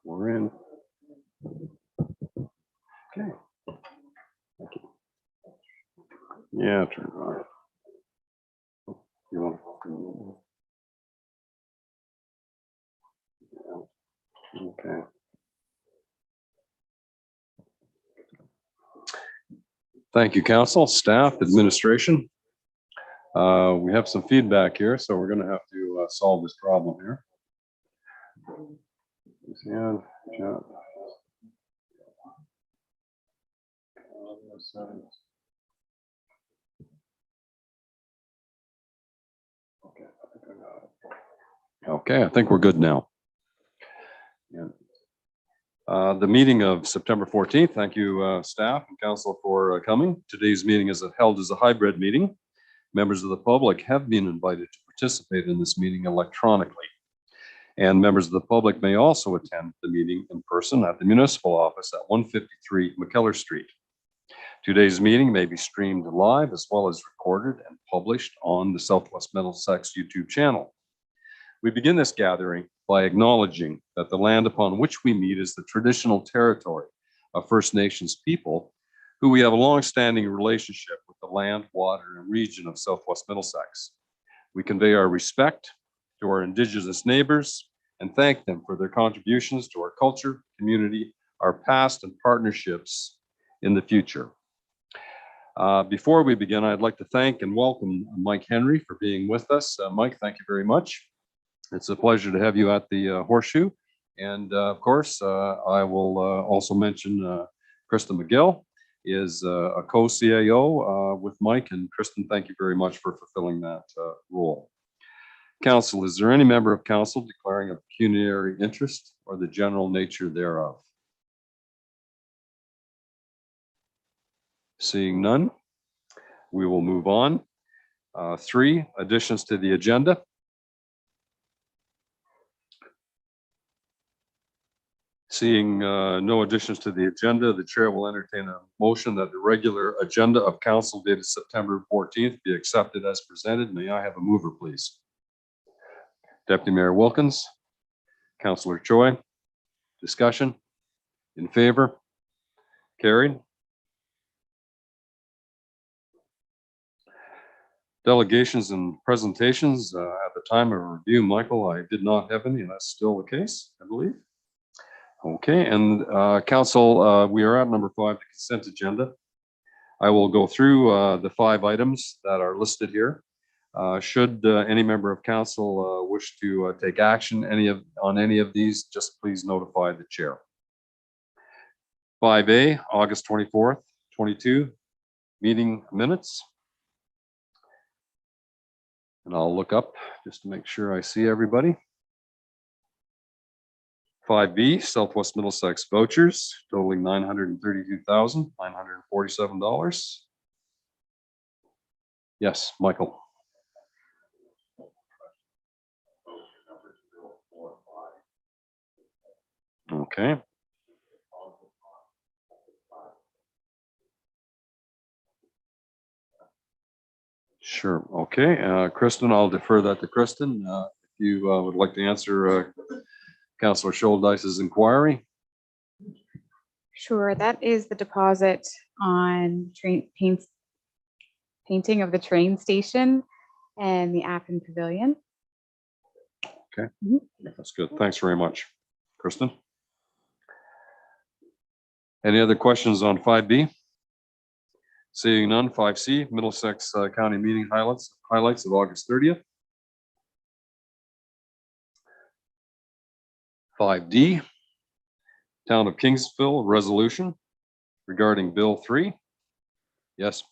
We're in. Okay. Thank you. Yeah, turn it on. You want to? Okay. Thank you, council, staff, administration. We have some feedback here, so we're going to have to solve this problem here. Yeah, yeah. Okay, I think we're good now. Yeah. The meeting of September 14th. Thank you, staff and council, for coming. Today's meeting is held as a hybrid meeting. Members of the public have been invited to participate in this meeting electronically. And members of the public may also attend the meeting in person at the municipal office at 153 McKellar Street. Today's meeting may be streamed live as well as recorded and published on the Southwest Middlesex YouTube channel. We begin this gathering by acknowledging that the land upon which we meet is the traditional territory of First Nations people, who we have a long-standing relationship with the land, water, and region of Southwest Middlesex. We convey our respect to our Indigenous neighbors and thank them for their contributions to our culture, community, our past, and partnerships in the future. Before we begin, I'd like to thank and welcome Mike Henry for being with us. Mike, thank you very much. It's a pleasure to have you at the Horseshoe. And of course, I will also mention Kristen McGill is a co-CAO with Mike. And Kristen, thank you very much for fulfilling that role. Council, is there any member of council declaring a pecuniary interest or the general nature thereof? Seeing none, we will move on. 3 additions to the agenda. Seeing no additions to the agenda, the chair will entertain a motion that the regular agenda of council dated September 14th be accepted as presented. May I have a mover, please? Deputy Mayor Wilkins, Councillor Choi. Discussion? In favor? Carried. Delegations and presentations. At the time of review, Michael, I did not have any, and that's still the case, I believe. Okay, and council, we are at number 5, the consent agenda. I will go through the 5 items that are listed here. Should any member of council wish to take action on any of these, just please notify the chair. 5A, August 24th, 22, meeting minutes. And I'll look up just to make sure I see everybody. 5B, Southwest Middlesex vouchers totaling $932,947. Yes, Michael. Okay. Sure. Okay. Kristen, I'll defer that to Kristen. If you would like to answer Councillor Scholdice's inquiry. Sure, that is the deposit on painting of the train station and the Afton Pavilion. Okay, that's good. Thanks very much, Kristen. Any other questions on 5B? Seeing none. 5C, Middlesex County meeting highlights of August 30th. 5D, Town of Kingsville resolution regarding Bill 3. Yes,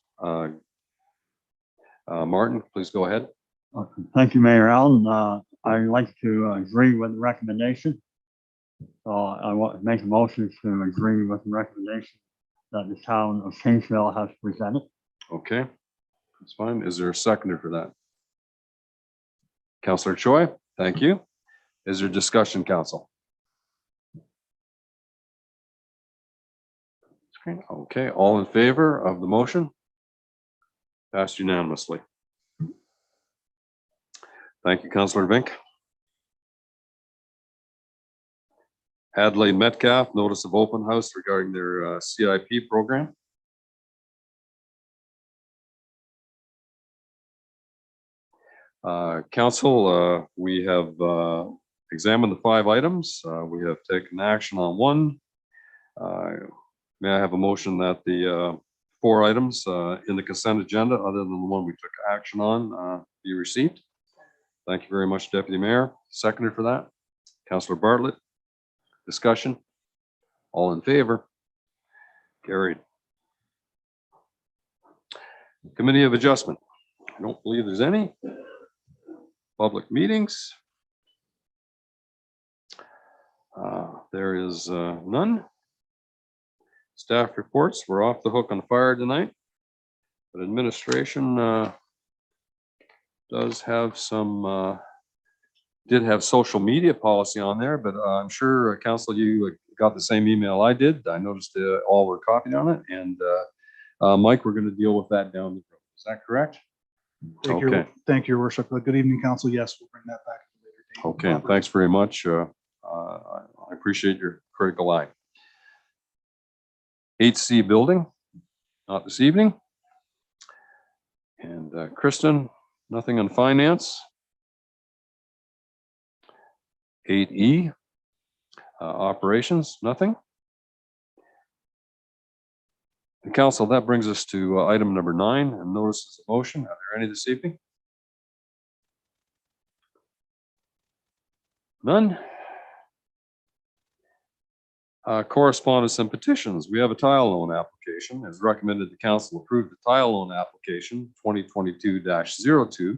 Martin, please go ahead. Thank you, Mayor Allen. I'd like to agree with the recommendation. So I want to make a motion to agree with the recommendation that the Town of Kingsville has presented. Okay, that's fine. Is there a seconder for that? Councillor Choi, thank you. Is there discussion, council? Okay, all in favor of the motion? Passed unanimously. Thank you, Councillor Vink. Hadley Metcalf, notice of open house regarding their CIP program. Council, we have examined the 5 items. We have taken action on 1. May I have a motion that the 4 items in the consent agenda, other than the one we took action on, be received? Thank you very much, Deputy Mayor. Seconder for that, Councillor Bartlett. Discussion? All in favor? Carried. Committee of Adjustment. I don't believe there's any. Public meetings. There is none. Staff reports. We're off the hook on fire tonight, but administration does have some, did have social media policy on there, but I'm sure Council, you got the same email I did. I noticed all were copied on it, and Mike, we're going to deal with that down the road. Is that correct? Thank you, Your Worship. Good evening, Council. Yes, we'll bring that back at a later date. Okay, thanks very much. I appreciate your critical eye. 8C building, not this evening. And Kristen, nothing on finance. 8E, operations, nothing. And Council, that brings us to item number 9, and notices of motion. Are there any this evening? None. Correspondence and petitions. We have a tile loan application. As recommended, the Council approve the tile loan application 2022-02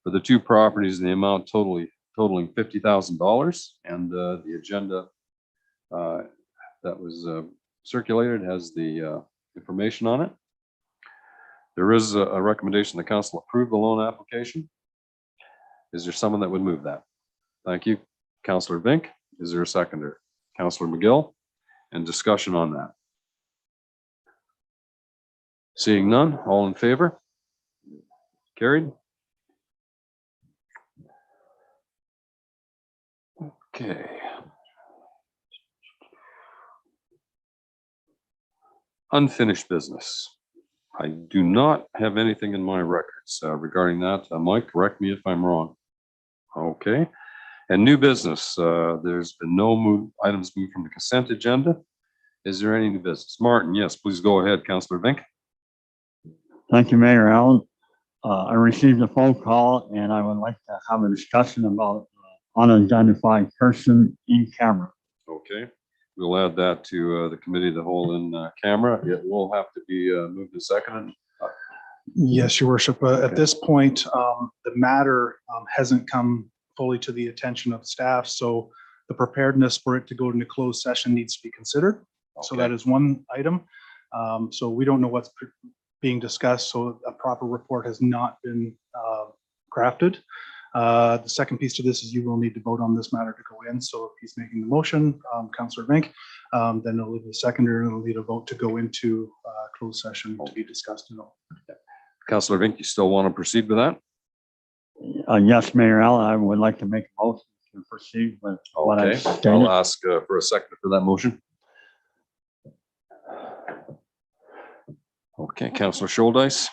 for the 2 properties in the amount totaling $50,000. And the agenda that was circulated has the information on it. There is a recommendation the Council approve the loan application. Is there someone that would move that? Thank you. Councillor Vink. Is there a seconder? Councillor McGill, and discussion on that. Seeing none, all in favor? Carried. Okay. Unfinished business. I do not have anything in my records regarding that. Mike, correct me if I'm wrong. Okay. And new business, there's been no items moved from the consent agenda. Is there any new business? Martin, yes, please go ahead, Councillor Vink. Thank you, Mayor Allen. I received a phone call and I would like to have a discussion about unidentified person in camera. Okay, we'll add that to the committee of the whole in camera. It will have to be moved to second. Yes, Your Worship. At this point, the matter hasn't come fully to the attention of staff, so the preparedness for it to go into closed session needs to be considered. Okay. So that is one item. So we don't know what's being discussed, so a proper report has not been crafted. The second piece to this is you will need to vote on this matter to go in. So if he's making the motion, Councillor Vink, then it'll leave the seconder and it'll need a vote to go into closed session to be discussed and all. Councillor Vink, you still want to proceed with that? Yes, Mayor Allen, I would like to make a motion to proceed with what I stated. I'll ask for a second for that motion. Okay, Councillor Scholdice.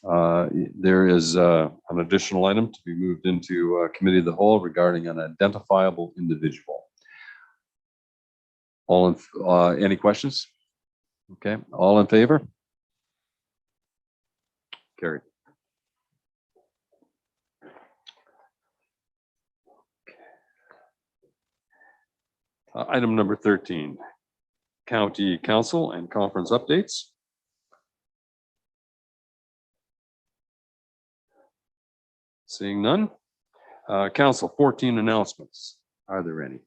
There is an additional item to be moved into committee of the whole regarding an identifiable individual. All in, any questions? Okay, all in favor? Carried. Item number 13, County Council and Conference updates. Seeing none. Council, 14 announcements. Are there any?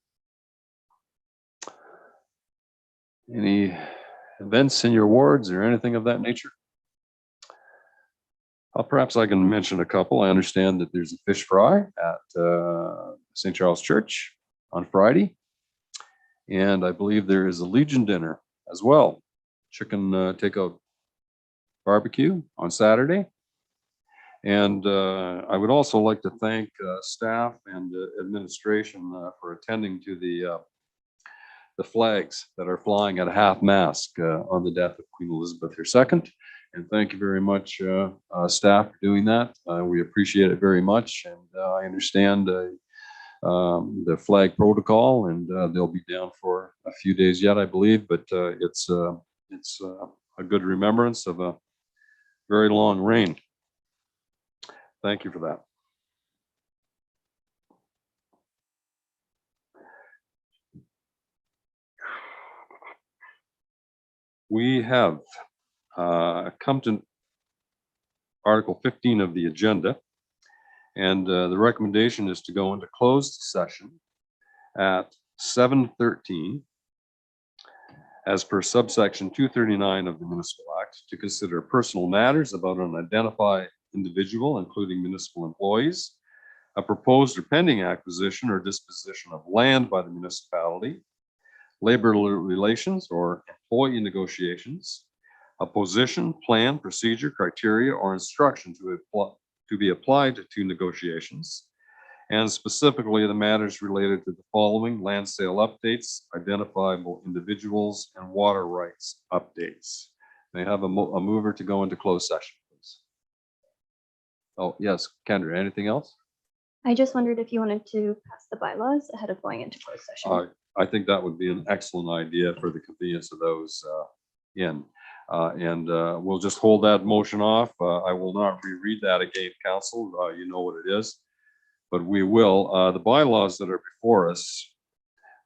Any events in your wards or anything of that nature? Perhaps I can mention a couple. I understand that there's a fish fry at St. Charles Church on Friday. And I believe there is a Legion dinner as well. Chicken takeout barbecue on Saturday. And I would also like to thank staff and administration for attending to the the flags that are flying at half mast on the death of Queen Elizabeth II. And thank you very much, staff, for doing that. We appreciate it very much. And I understand the flag protocol, and they'll be down for a few days yet, I believe. But it's a good remembrance of a very long reign. Thank you for that. We have come to Article 15 of the agenda, and the recommendation is to go into closed session at 7:13 as per subsection 239 of the Municipal Act to consider personal matters about an identified individual, including municipal employees, a proposed or pending acquisition or disposition of land by the municipality, labor relations or employee negotiations, a position, plan, procedure, criteria, or instruction to be applied to negotiations, and specifically the matters related to the following: land sale updates, identifiable individuals, and water rights updates. May I have a mover to go into closed session, please? Oh, yes, Kendra, anything else? I just wondered if you wanted to pass the bylaws ahead of going into closed session. I think that would be an excellent idea for the convenience of those in. We'll just hold that motion off. I will not reread that again, council. You know what it is, but we will. The bylaws that are before us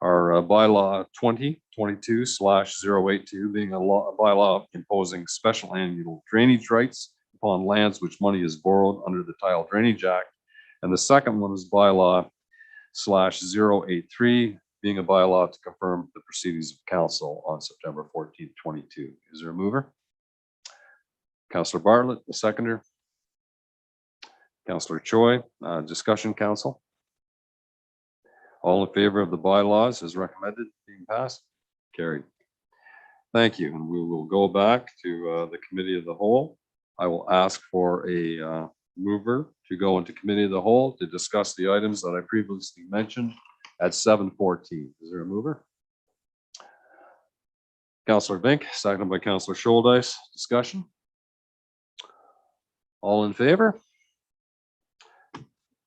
are bylaw 2022/082, being a bylaw imposing special annual drainage rights upon lands which money is borrowed under the Tile Drainage Act. And the second one is bylaw /083, being a bylaw to confirm the proceedings of council on September 14th, 22. Is there a mover? Councillor Bartlett, the seconder. Councillor Choi, discussion, council. All in favor of the bylaws as recommended being passed? Carried. Thank you. And we will go back to the committee of the whole. I will ask for a mover to go into committee of the whole to discuss the items that I previously mentioned at 7:14. Is there a mover? Councillor Vink, seconded by Councillor Scholdice. Discussion? All in favor?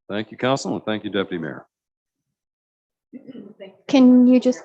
Thank you, council, and thank you, Deputy Mayor. Can you just